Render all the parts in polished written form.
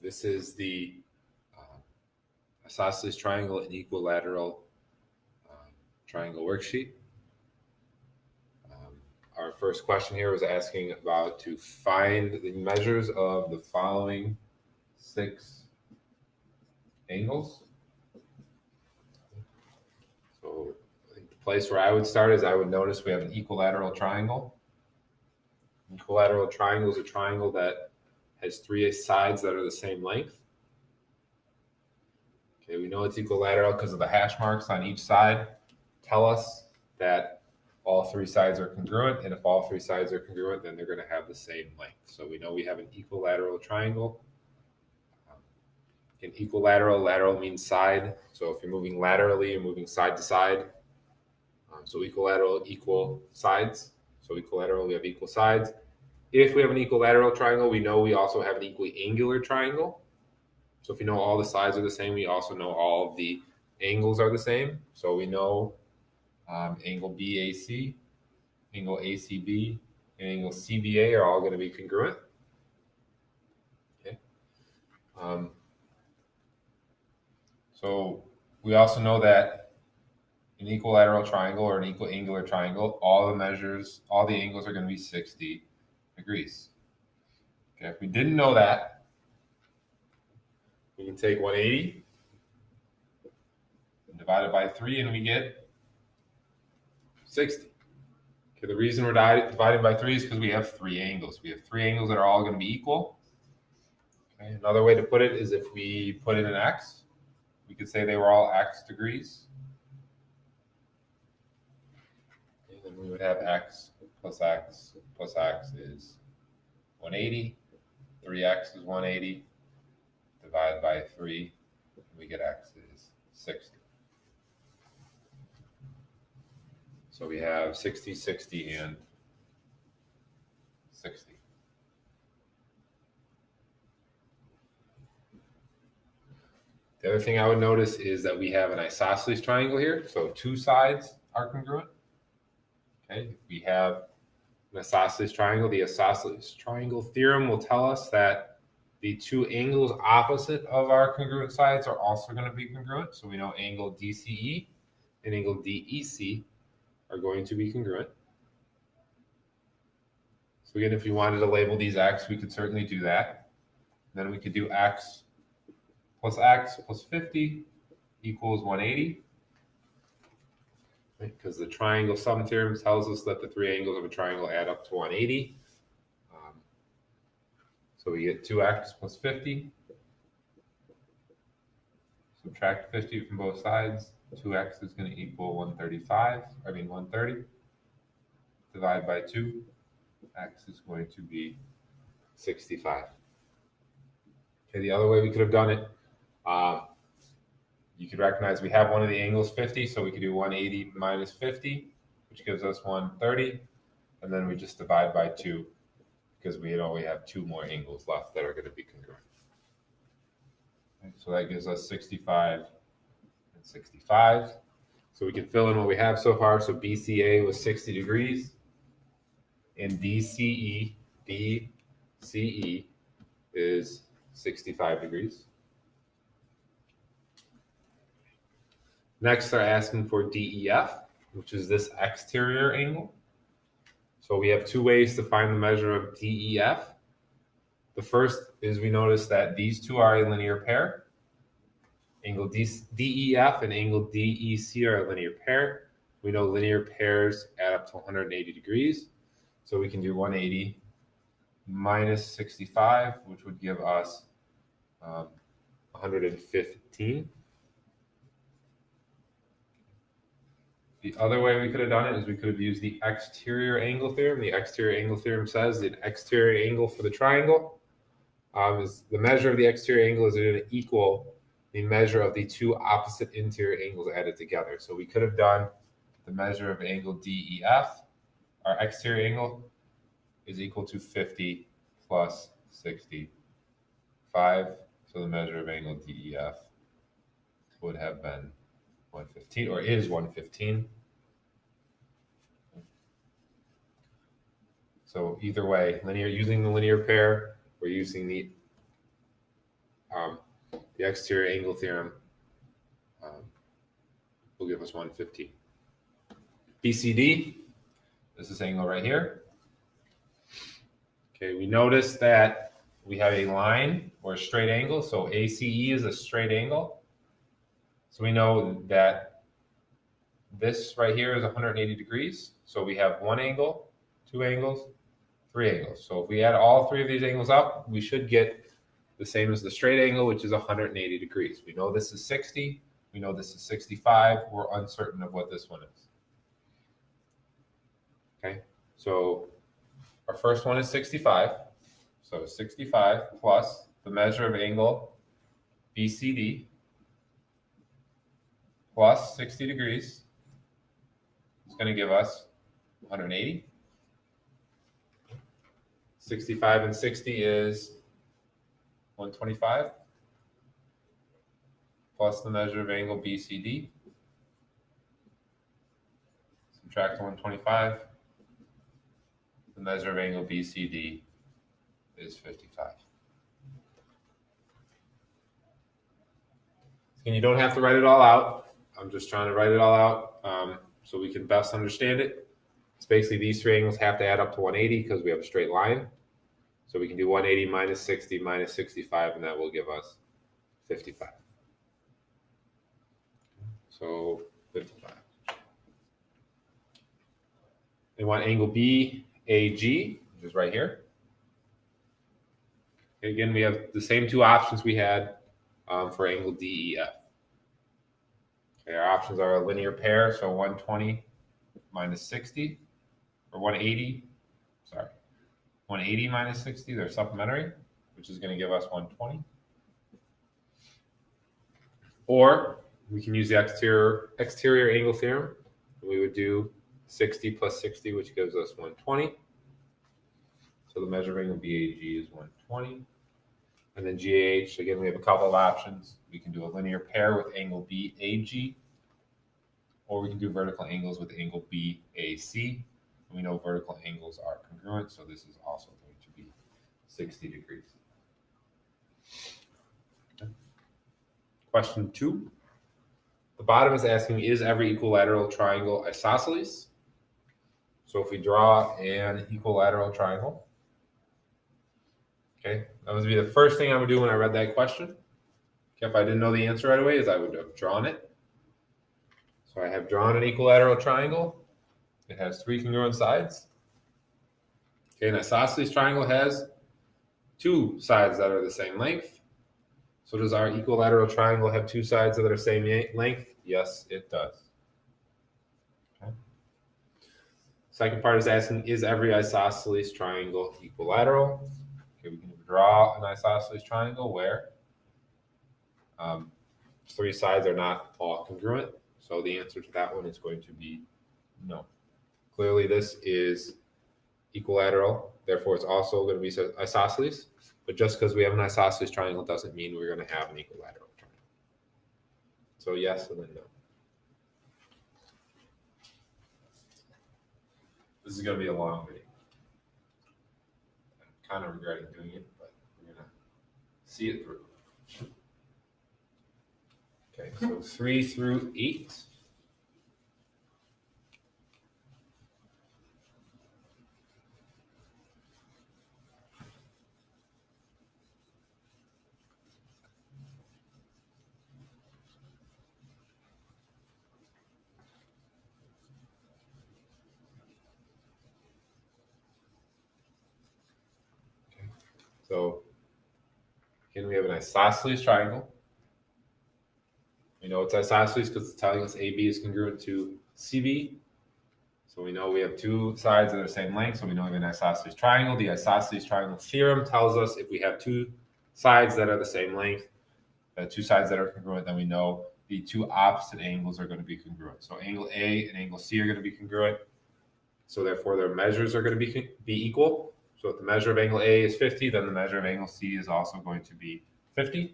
This is the Isosceles Triangle and Equilateral Triangle worksheet. Our first question here was asking about to find the measures of the following 6 angles. So I think the place where I would start is I would notice we have an equilateral triangle. Equilateral triangle is a triangle that has 3 sides that are the same length. Okay, we know it's equilateral because of the hash marks on each side tell us that all 3 sides are congruent, and if all 3 sides are congruent, then they're going to have the same length. So we know we have an equilateral triangle. In equilateral, lateral means side. So if you're moving laterally, you're moving side to side. So equilateral, equal sides. So equilateral, we have equal sides. If we have an equilateral triangle, we know we also have an equiangular triangle. So if you know all the sides are the same, we also know all of the angles are the same. So we know angle BAC, angle ACB, and angle CBA are all going to be congruent. Okay. So we also know that an equilateral triangle or an equiangular triangle, all the angles are going to be 60 degrees. Okay, if we didn't know that, we can take 180 and divide it by 3, and we get 60. Okay, the reason we're dividing by 3 is because we have 3 angles. We have 3 angles that are all going to be equal. Okay, another way to put it is if we put in an x, we could say they were all x degrees. And then we would have x plus x plus x is 180. 3x is 180. Divide by 3, and we get x is 60. So we have 60, 60, and 60. The other thing I would notice is that we have an isosceles triangle here. So 2 sides are congruent. Okay, if we have an isosceles triangle, the isosceles triangle theorem will tell us that the 2 angles opposite of our congruent sides are also going to be congruent. So we know angle DCE and angle DEC are going to be congruent. So again, if you wanted to label these x, we could certainly do that. Then we could do x plus 50 equals 180. Right? Because the triangle sum theorem tells us that the 3 angles of a triangle add up to 180. So we get 2x plus 50. Subtract 50 from both sides. 2x is going to equal 130. Divide by 2. X is going to be 65. Okay, the other way we could have done it, you could recognize we have one of the angles 50, so we could do 180 minus 50, which gives us 130, and then we just divide by 2 because we only have 2 more angles left that are going to be congruent. Okay, so that gives us 65 and 65. So we can fill in what we have so far. So BCA was 60 degrees, and DCE is 65 degrees. Next, they're asking for DEF, which is this exterior angle. So we have 2 ways to find the measure of DEF. The first is we notice that these 2 are a linear pair. Angle DEF and angle DEC are a linear pair. We know linear pairs add up to 180 degrees. So we can do 180 minus 65, which would give us 115. The other way we could have done it is we could have used the exterior angle theorem. The exterior angle theorem says the exterior angle for the triangle is the measure of the exterior angle is going to equal the measure of the 2 opposite interior angles added together. So we could have done the measure of angle DEF. Our exterior angle is equal to 50 plus 65. So the measure of angle DEF would have been 115, or is 115. So either way, using the linear pair or using the the exterior angle theorem will give us 115. BCD is this angle right here. Okay, we notice that we have a line or a straight angle. So ACE is a straight angle. So we know that this right here is 180 degrees. So we have one angle, two angles, three angles. So if we add all three of these angles up, we should get the same as the straight angle, which is 180 degrees. We know this is 60. We know this is 65. We're uncertain of what this one is. Okay, so our first one is 65. So 65 plus the measure of angle BCD plus 60 degrees is going to give us 180. 65 and 60 is 125 plus the measure of angle BCD. Subtract 125. The measure of angle BCD is 55. And you don't have to write it all out. I'm just trying to write it all out so we can best understand it. It's basically these three angles have to add up to 180 because we have a straight line. So we can do 180 minus 60 minus 65, and that will give us 55. So 55. We want angle BAG, which is right here. And again, we have the same two options we had for angle DEF. Okay, our options are a linear pair, so 120 minus 60, or 180, 180 minus 60, they're supplementary, which is going to give us 120. Or we can use the exterior angle theorem. We would do 60 plus 60, which gives us 120. So the measure of angle BAG is 120. And then GAH, again, we have a couple of options. We can do a linear pair with angle BAG, or we can do vertical angles with angle BAC. And we know vertical angles are congruent, so this is also going to be 60 degrees. Okay. Question 2. The bottom is asking, is every equilateral triangle isosceles? So if we draw an equilateral triangle, okay, that would be the first thing I would do when I read that question. Okay, if I didn't know the answer right away, is I would have drawn it. So I have drawn an equilateral triangle. It has three congruent sides. Okay, an isosceles triangle has two sides that are the same length. So does our equilateral triangle have two sides that are the same length? Yes, it does. Okay. Second part is asking, is every isosceles triangle equilateral? Okay, we can draw an isosceles triangle where three sides are not all congruent. So the answer to that one is going to be no. Clearly, this is equilateral. Therefore, it's also going to be isosceles. But just because we have an isosceles triangle doesn't mean we're going to have an equilateral triangle. So yes and then no. This is going to be a long video. I'm kind of regretting doing it, but we're going to see it through. Okay, so 3 through 8. So again, we have an isosceles triangle. We know it's isosceles because it's telling us AB is congruent to CB. So we know we have two sides that are the same length, so we know we have an isosceles triangle. The isosceles triangle theorem tells us if we have two sides that are the same length, two sides that are congruent, then we know the two opposite angles are going to be congruent. So angle A and angle C are going to be congruent. So therefore their measures are going to be equal. So if the measure of angle A is 50, then the measure of angle C is also going to be 50.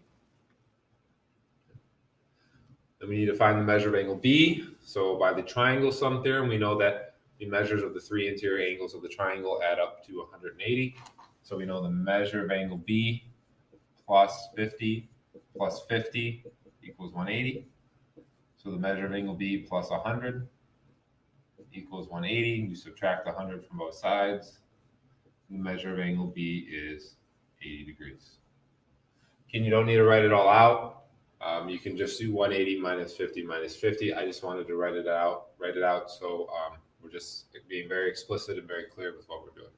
Then we need to find the measure of angle B. So by the triangle sum theorem, we know that the measures of the three interior angles of the triangle add up to 180. So we know the measure of angle B plus 50 plus 50 equals 180. So the measure of angle B plus 100 equals 180. We subtract 100 from both sides. The measure of angle B is 80 degrees. Again, you don't need to write it all out. You can just do 180 minus 50 minus 50. I just wanted to write it out. So we're just being very explicit and very clear with what we're doing.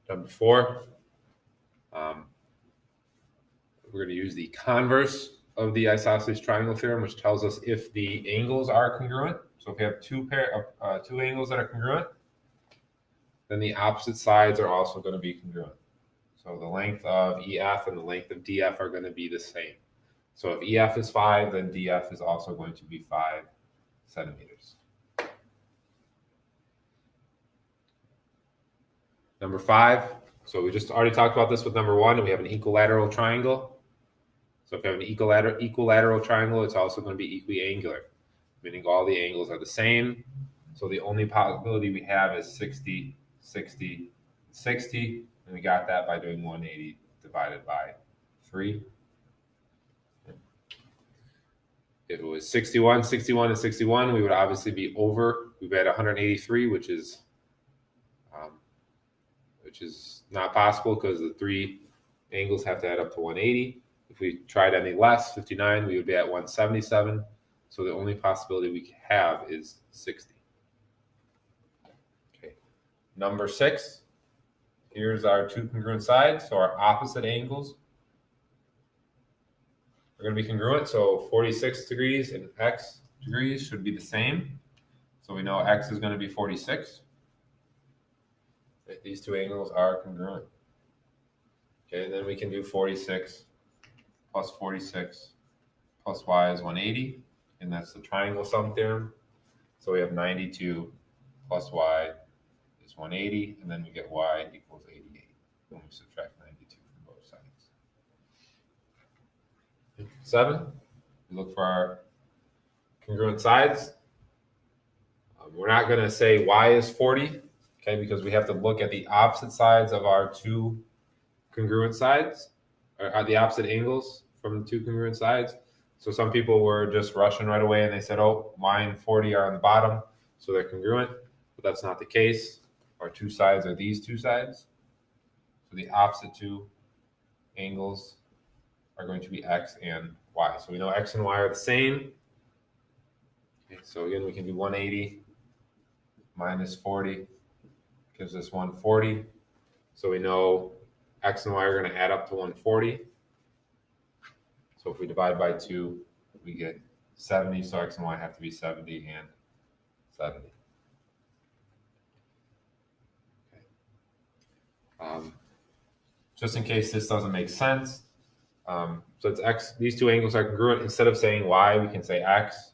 Number 4, we're going to use the converse of the isosceles triangle theorem, which tells us if the angles are congruent. So if we have two angles that are congruent, then the opposite sides are also going to be congruent. So the length of EF and the length of DF are going to be the same. So if EF is 5, then DF is also going to be 5 centimeters. Number 5, so we just already talked about this with number 1, and we have an equilateral triangle. So if you have an equilateral triangle, it's also going to be equiangular, meaning all the angles are the same. So the only possibility we have is 60, 60, 60, and we got that by doing 180 divided by 3. If it was 61, 61, and 61, we would obviously be over. We've had 183, which is not possible because the 3 angles have to add up to 180. If we tried any less, 59, we would be at 177. So the only possibility we have is 60. Okay. Number 6, here's our 2 congruent sides. So our opposite angles are going to be congruent. So 46 degrees and x degrees should be the same. So we know x is going to be 46. These 2 angles are congruent. Okay, and then we can do 46 plus 46 plus y is 180, and that's the triangle sum theorem. So we have 92 plus y is 180, and then we get y equals 88 when we subtract 92 from both sides. 7, we look for our congruent sides. We're not going to say y is 40, okay, because we have to look at the opposite sides of our 2 congruent sides, or the opposite angles from the 2 congruent sides. So some people were just rushing right away and they said, oh, y and 40 are on the bottom, so they're congruent, but that's not the case. Our 2 sides are these 2 sides. So the opposite 2 angles are going to be x and y. So we know x and y are the same. Okay, so again, we can do 180 minus 40 gives us 140. So we know x and y are going to add up to 140. So if we divide by 2, we get 70. So x and y have to be 70 and 70. Okay. Just in case this doesn't make sense, so it's x. These 2 angles are congruent. Instead of saying y, we can say x.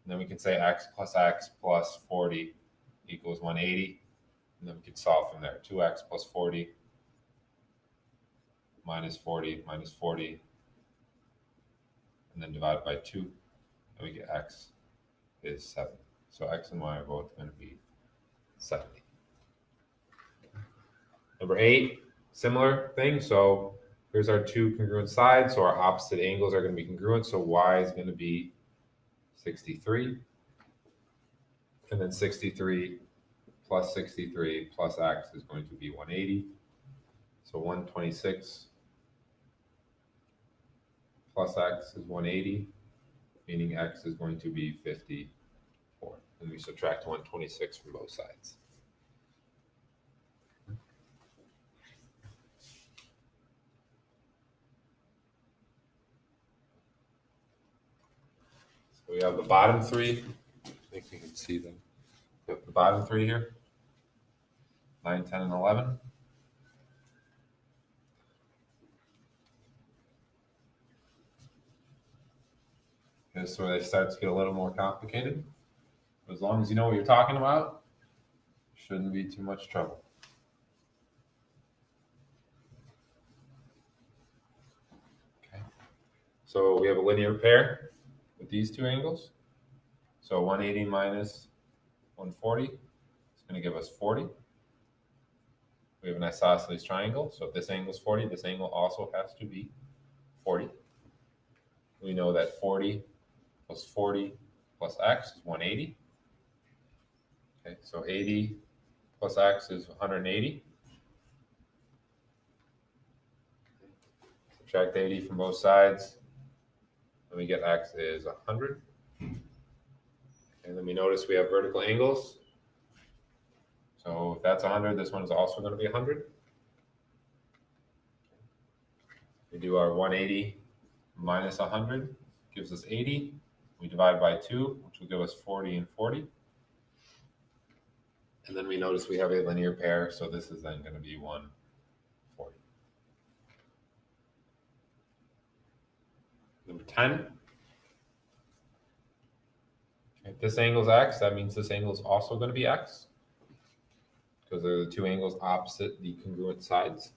And then we can say x plus 40 equals 180. And then we can solve from there. 2x plus 40 minus 40 minus 40. And then divide by 2. And we get x is 7. So x and y are both going to be 70. Number 8, similar thing. So here's our 2 congruent sides. So our opposite angles are going to be congruent. So y is going to be 63. And then 63 plus 63 plus x is going to be 180. So 126 plus x is 180, meaning x is going to be 54. And we subtract 126 from both sides. So we have the bottom 3. I think you can see them. We have the bottom 3 here. 9, 10, and 11. This is where they start to get a little more complicated. But as long as you know what you're talking about, shouldn't be too much trouble. Okay. So we have a linear pair with these 2 angles. So 180 minus 140 is going to give us 40. We have an isosceles triangle. So if this angle is 40, this angle also has to be 40. We know that 40 plus x is 180. Okay, so 80 plus x is 180. Subtract 80 from both sides, and we get x is 100. And then we notice we have vertical angles. So if that's 100, this one is also going to be 100. We do our 180 minus 100, gives us 80. We divide by 2, which will give us 40 and 40. And then we notice we have a linear pair, so this is then going to be 140. Number 10. If this angle is x, that means this angle is also going to be x, because they're the two angles opposite the congruent sides.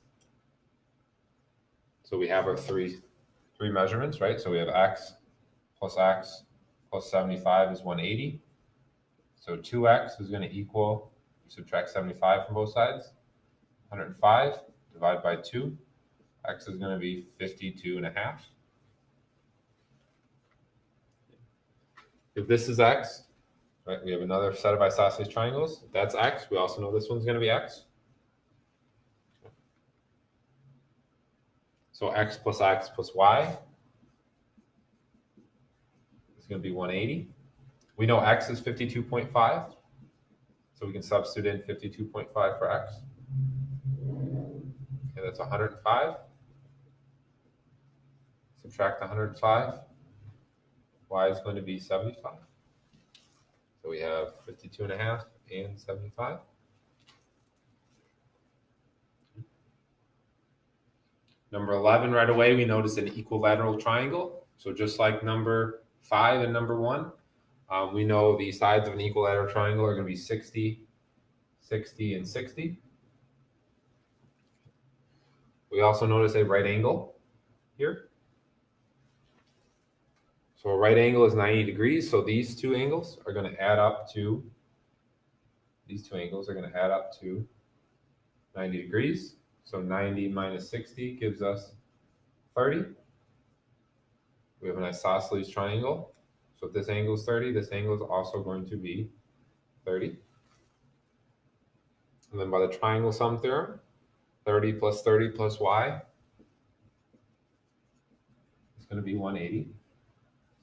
So we have our three measurements, right? So we have x plus 75 is 180. So 2x is going to equal, we subtract 75 from both sides, 105, divide by 2. X is going to be 52.5. If this is x, right, we have another set of isosceles triangles. If that's x, we also know this one's going to be x. So x plus y is going to be 180. We know x is 52.5, so we can substitute in 52.5 for x. Okay, that's 105. Subtract 105. Y is going to be 75. So we have 52.5 and 75. Number 11, right away, we notice an equilateral triangle. So just like number 5 and number 1, we know the sides of an equilateral triangle are going to be 60, 60, and 60. We also notice a right angle here. So a right angle is 90 degrees. So these two angles are going to add up to, 90 degrees. So 90 minus 60 gives us 30. We have an isosceles triangle. So if this angle is 30, this angle is also going to be 30. And then by the triangle sum theorem, 30 plus y is going to be 180.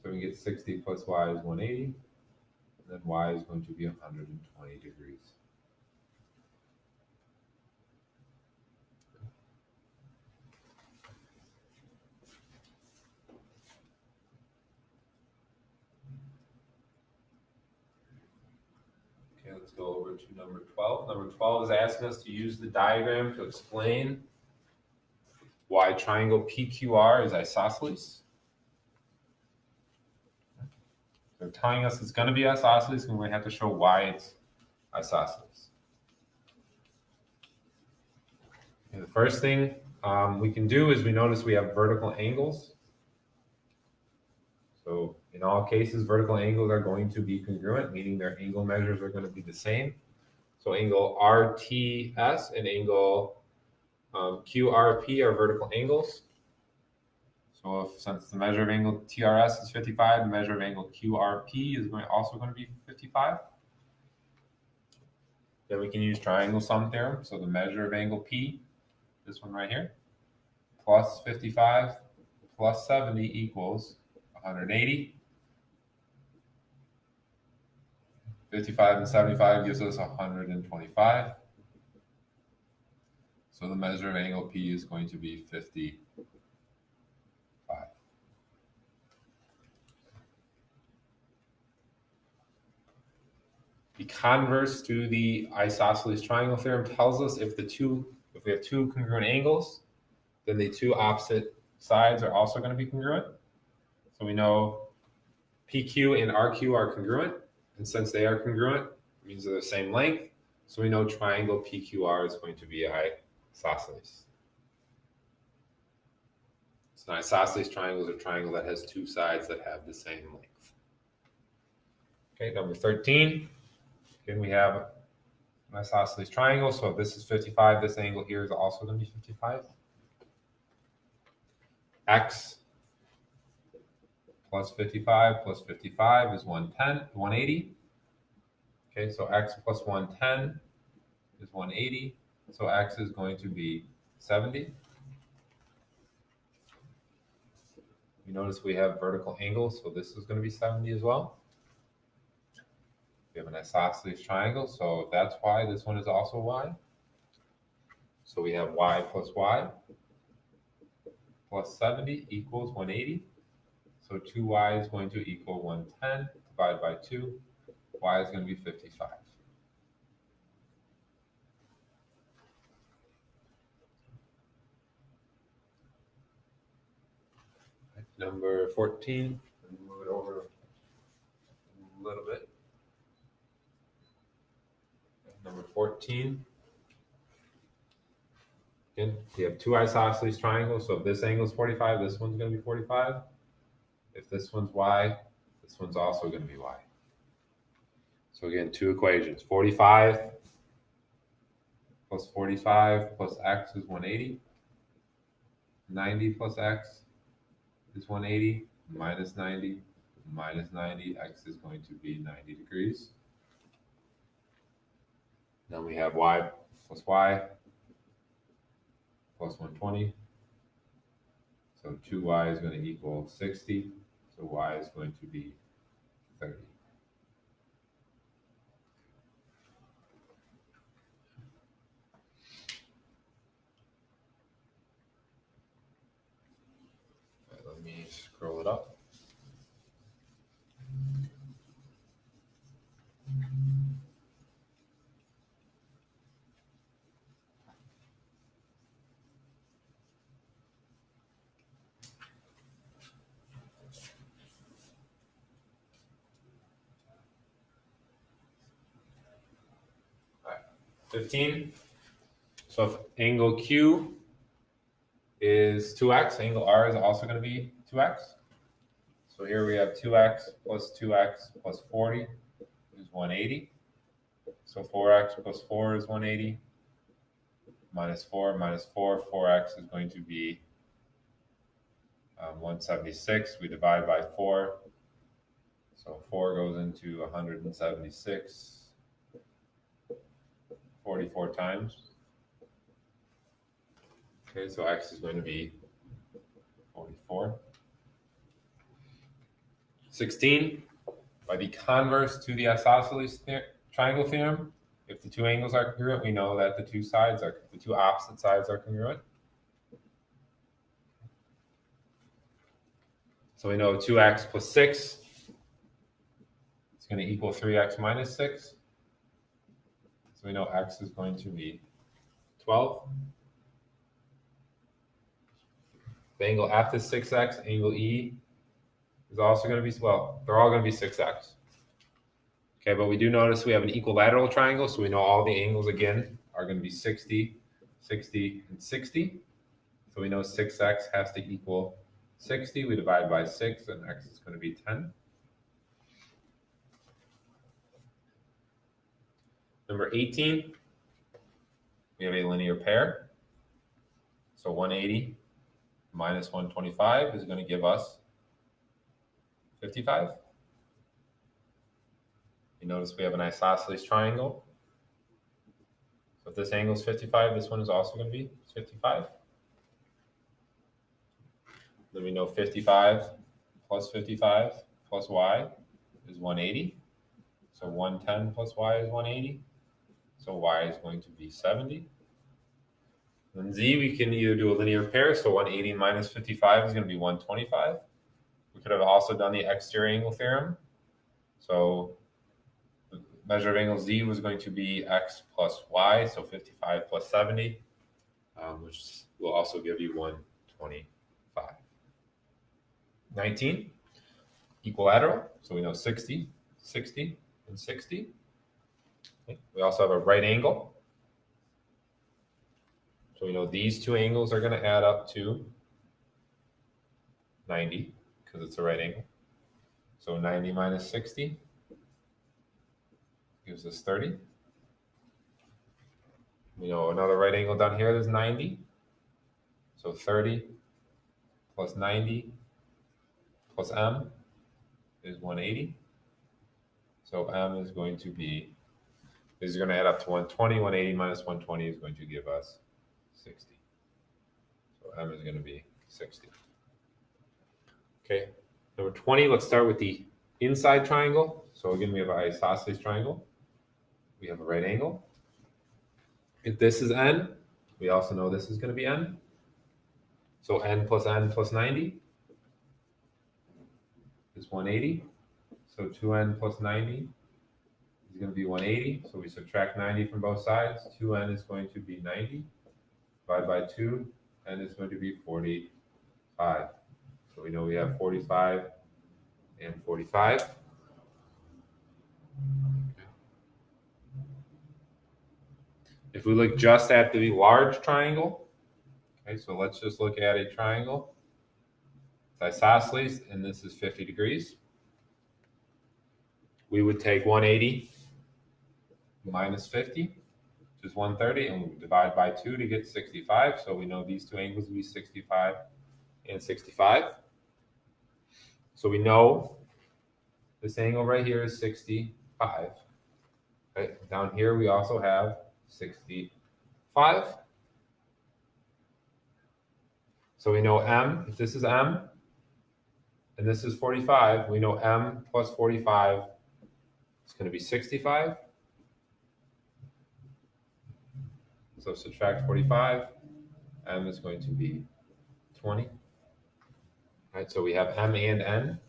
So we get 60 plus y is 180. And then y is going to be 120 degrees. Let's go over to number 12. Number 12 is asking us to use the diagram to explain why triangle PQR is isosceles. They're telling us it's going to be isosceles, and we have to show why it's isosceles. And the first thing we can do is we notice we have vertical angles. So in all cases, vertical angles are going to be congruent, meaning their angle measures are going to be the same. So angle RTS and angle QRP are vertical angles. So since the measure of angle TRS is 55, the measure of angle QRP is also going to be 55. Then we can use triangle sum theorem. So the measure of angle P, this one right here, plus 55 plus 70 equals 180. 55 and 75 gives us 125. So the measure of angle P is going to be 55. The converse to the isosceles triangle theorem tells us if we have two congruent angles, then the two opposite sides are also going to be congruent. So we know PQ and RQ are congruent, and since they are congruent, it means they're the same length. So we know triangle PQR is going to be isosceles. So an isosceles triangle is a triangle that has two sides that have the same length. Okay, number 13. Again, we have an isosceles triangle. So if this is 55, this angle here is also going to be 55. X plus 55 plus 55 is 180. Okay, so x plus 110 is 180. So x is going to be 70. You notice we have vertical angles, so this is going to be 70 as well. We have an isosceles triangle, so that's y. This one is also y. So we have y plus 70 equals 180. So 2y is going to equal 110 divided by 2. Y is going to be 55. Number 14, let me move it over a little bit. Number 14. Again, we have two isosceles triangles, so if this angle is 45, this one's going to be 45. If this one's y, this one's also going to be y. So again, two equations. 45 plus 45 plus x is 180. 90 plus x is 180. Minus 90. Minus 90. X is going to be 90 degrees. Then we have y plus 120. So 2y is going to equal 60. So y is going to be 30. Let me scroll it up. All right. 15. So if angle Q is 2x, angle R is also going to be 2x. So here we have 2x plus 40 is 180. So 4x plus 4 is 180. Minus 4 minus 4, 4x is going to be 176. We divide by 4. So 4 goes into 176 44 times. Okay, so x is going to be 44. 16, by the converse to the isosceles triangle theorem, if the two angles are congruent, we know that the two opposite sides are congruent. So we know 2x plus 6 is going to equal 3x minus 6. So we know x is going to be 12. The angle F is 6x, angle E is also going to be, well, they're all going to be 6x. Okay, but we do notice we have an equilateral triangle, so we know all the angles again are going to be 60, 60, and 60. So we know 6x has to equal 60. We divide by 6, and x is going to be 10. Number 18, we have a linear pair. So 180 minus 125 is going to give us 55. You notice we have an isosceles triangle. So if this angle is 55, this one is also going to be 55. Then we know 55 plus y is 180. So 110 plus y is 180. So y is going to be 70. Then z, we can either do a linear pair. So 180 minus 55 is going to be 125. We could have also done the exterior angle theorem. So the measure of angle z was going to be x plus y, so 55 plus 70, which will also give you 125. 19, equilateral. So we know 60, 60, and 60. Okay. We also have a right angle. So we know these two angles are going to add up to 90 because it's a right angle. So 90 minus 60 gives us 30. We know another right angle down here is 90. So 30 plus 90 plus m is 180. So m is going to be, this is going to add up to 120. 180 minus 120 is going to give us 60. So m is going to be 60. Okay, number 20, let's start with the inside triangle. So again, we have an isosceles triangle. We have a right angle. If this is n, we also know this is going to be n. So n plus 90 is 180. So 2n plus 90 is going to be 180. So we subtract 90 from both sides. 2n is going to be 90. Divide by 2, n is going to be 45. So we know we have 45 and 45. If we look just at the large triangle, okay, so let's just look at a triangle. It's isosceles, and this is 50 degrees. We would take 180 minus 50, which is 130, and we divide by 2 to get 65. So we know these two angles will be 65 and 65. So we know this angle right here is 65. Right? Down here we also have 65. So we know m, if this is m, and this is 45, we know m plus 45 is going to be 65. So subtract 45, m is going to be 20. All right, so we have m and n.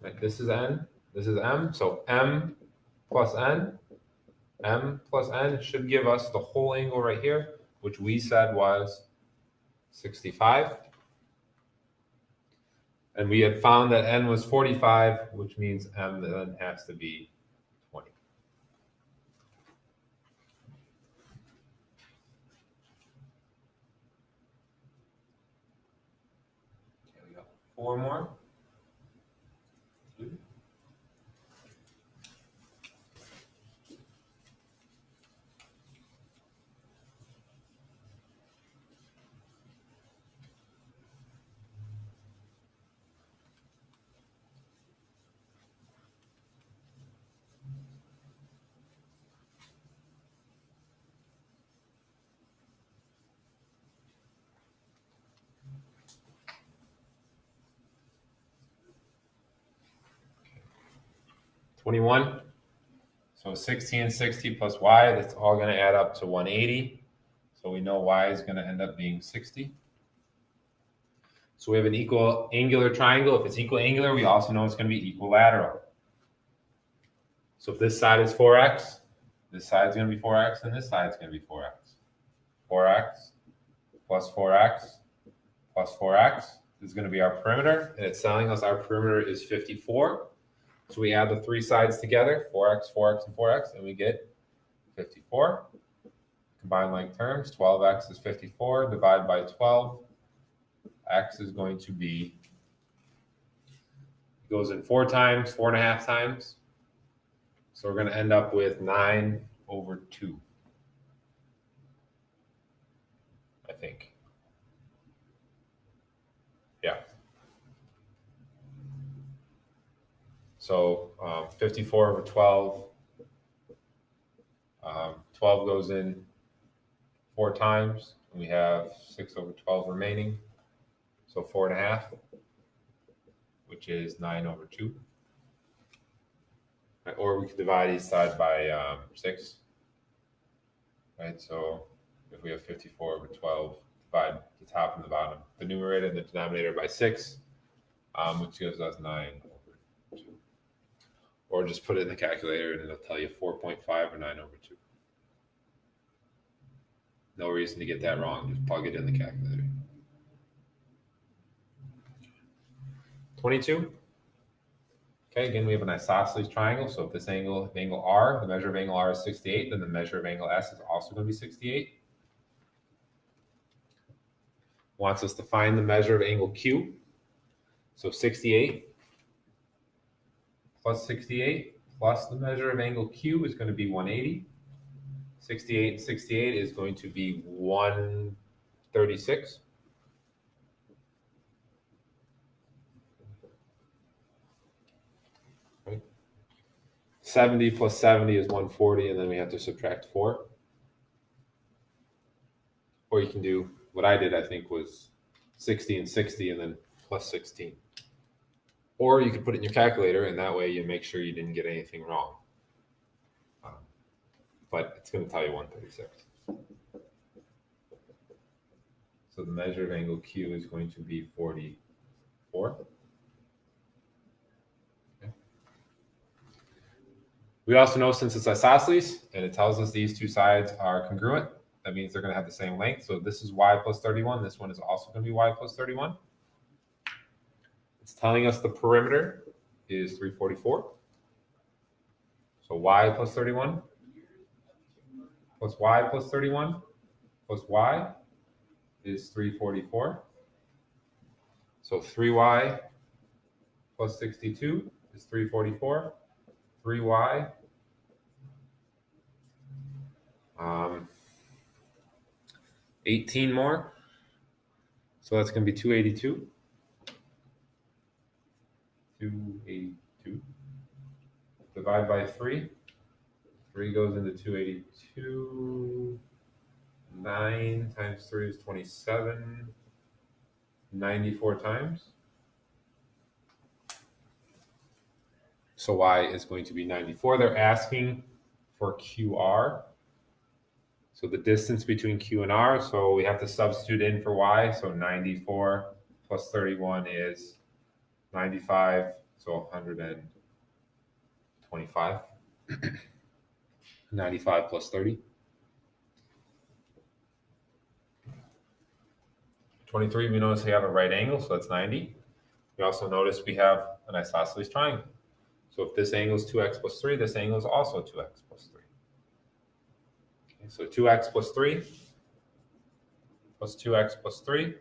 Right, this is n, this is m. So m plus n should give us the whole angle right here, which we said was 65. And we had found that n was 45, which means m then has to be 20. Okay, we got 4 more. 2. 21. So 60 and 60 plus y, that's all going to add up to 180. So we know y is going to end up being 60. So we have an equal angular triangle. If it's equal angular, we also know it's going to be equilateral. So if this side is 4x, this side is going to be 4x, and this side is going to be 4x. 4x plus 4x plus 4x is going to be our perimeter, and it's telling us our perimeter is 54. So we add the 3 sides together, 4x, 4x, and 4x, and we get 54. Combine like terms, 12x is 54, divide by 12. X is going to be, goes in 4 times, 4.5 times. So we're going to end up with 9 over 2, I think. Yeah. So 54 over 12. 12 goes in 4 times, and we have 6 over 12 remaining. So 4.5, which is 9 over 2. Right, or we could divide each side by 6. Right, so if we have 54 over 12, divide the top and the bottom, the numerator and the denominator by 6, which gives us 9 over 2. Or just put it in the calculator and it'll tell you 4.5 or 9 over 2. No reason to get that wrong. Just plug it in the calculator. 22. Okay, again, we have an isosceles triangle. So if this angle R, the measure of angle R is 68, then the measure of angle S is also going to be 68. Wants us to find the measure of angle Q. So 68 plus 68 plus the measure of angle Q is going to be 180. 68 and 68 is going to be 136. Right? 70 plus 70 is 140, and then we have to subtract 4. Or you can do what I did, I think, was 60 and 60 and then plus 16. Or you could put it in your calculator, and that way you make sure you didn't get anything wrong. But it's going to tell you 136. So the measure of angle Q is going to be 44. Okay. We also know since it's isosceles, and it tells us these two sides are congruent, that means they're going to have the same length. So this is y plus 31. This one is also going to be y plus 31. It's telling us the perimeter is 344. So y plus 31 plus y plus 31 plus y is 344. So 3y plus 62 is 344. 3y 18 more. So that's going to be 282. 282. Divide by 3. 3 goes into 282. 9 times 3 is 27. 94 times. So y is going to be 94. They're asking for QR. So the distance between Q and R. So we have to substitute in for y. So 94 plus 31 is 95. So 125. 95 plus 30. 23, we notice we have a right angle, so that's 90. We also notice we have an isosceles triangle. So if this angle is 2x plus 3, this angle is also 2x plus 3. Okay, so 2x plus 3 plus 2x plus 3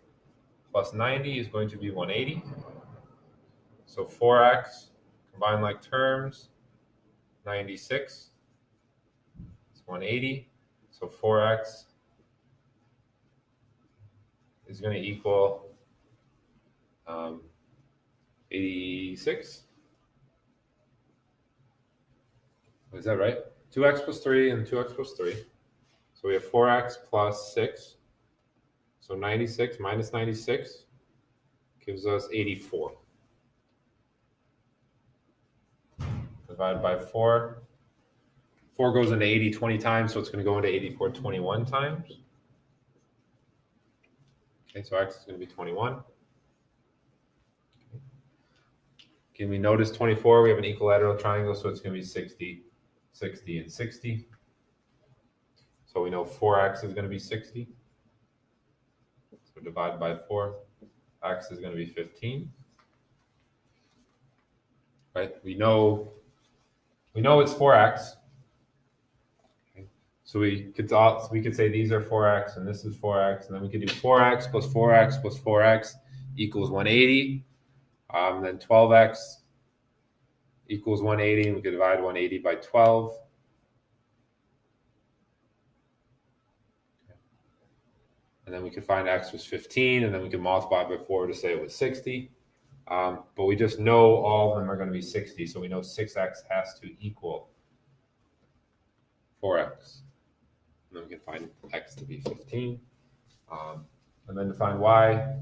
plus 90 is going to be 180. So 4x, combine like terms, 96 is 180. So 4x is going to equal 86. Is that right? 2x plus 3 and 2x plus 3. So we have 4x plus 6. So 96 minus 96 gives us 84. Divided by 4. 4 goes into 80 20 times, so it's going to go into 84 21 times. Okay, so x is going to be 21. Can we notice 24? We have an equilateral triangle, so it's going to be 60, 60, and 60. So we know 4x is going to be 60. So divide by 4. X is going to be 15. Right? We know it's 4x. Okay. So we could say these are 4x and this is 4x, and then we could do 4x plus 4x plus 4x equals 180. Then 12x equals 180, and we could divide 180 by 12. And then we could find x was 15, and then we could multiply by 4 to say it was 60. But we just know all of them are going to be 60, so we know 6x has to equal 4x. And then we can find x to be 15. And then to find y,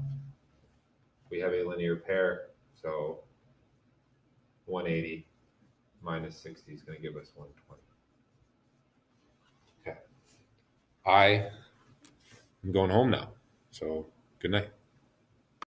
we have a linear pair, so 180 minus 60 is going to give us 120. Okay. I'm going home now, so good night.